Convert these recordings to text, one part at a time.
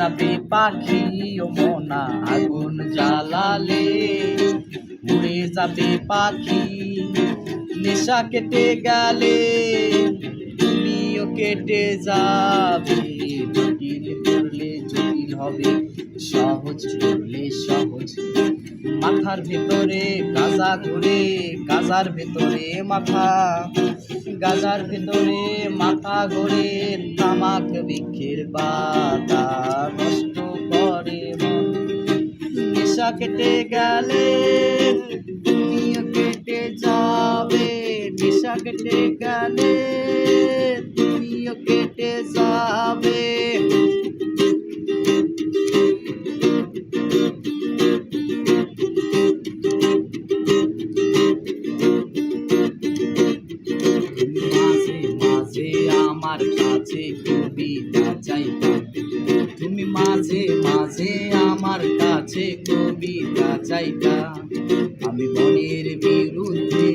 যাবে পাখি ও মনা আগুন জ্বালালে, উড়ে যাবে পাখি নেশা কেটে গেলে, তুমিও কেটে যাবে। জটিল করলে জটিল হবে, সহজ করলে সহজ। মাথার ভেতরে গাজা ঘুরে, গাজার ভেতরে মাথা, গাজার ভেতরে মাথা ঘুরে। তামাক বৃক্ষের পাতা নষ্ট করে মন। নেশা কেটে গেলে তুমিও কেটে যাবে, নেশা কেটে গেলে তুমিও কেটে যাবে। মাঝে মাঝে আমার কাছে কবিতা চাইতা, তুমি মাঝে মাঝে আমার কাছে কবিতা চাইতা। আমি মনের বিরুদ্ধে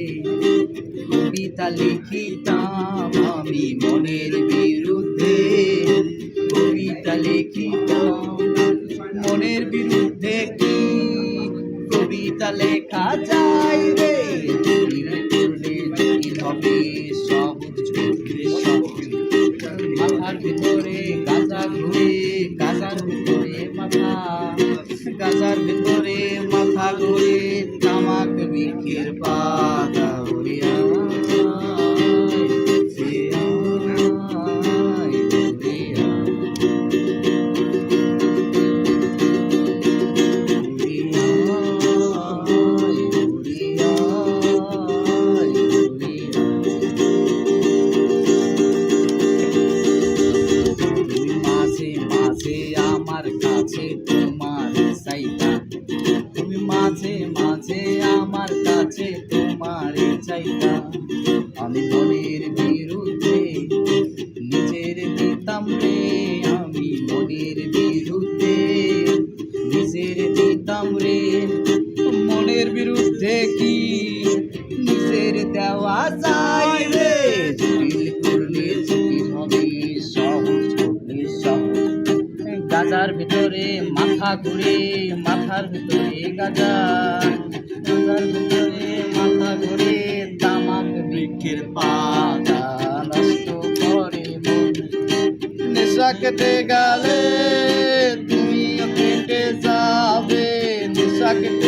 কবিতা লিখিতাম, আমি মনের বিরুদ্ধে কবিতা লিখিতাম। মনের বিরুদ্ধে কি কবিতা লেখা যায় রে? হবে সহজ করলে সহজ। মাথার ভিতরে গাজা ঘুরে, গাজার ভিতরে মাথা, গাজার ভিতরে মাথা ঘুরে। তামাক বৃক্ষের পাতা উড়ে আমার কাছে তোমার চাইতা, তুমি মাঝে মাঝে আমার কাছে তোমার চাইতা। আমি মনের বিরুদ্ধে নিজের দিতাম রে, আমি মনের বিরুদ্ধে নিজের দিতাম রে। মনের বিরুদ্ধে কি নিজের দেওয়া যায় রে? জটিল করলে জটিল হবে, সহজ করলে সহজ। গাজার ভিতরে মাথা ঘুরে, মাথার ভিতরে গাজা, গাজার ভিতরে মাথা ঘুরে। তামাক বৃক্ষের পাতা নষ্ট করে মন। নেশা কেটে গেলে তুমিও কেটে যাবে, নেশা কেটে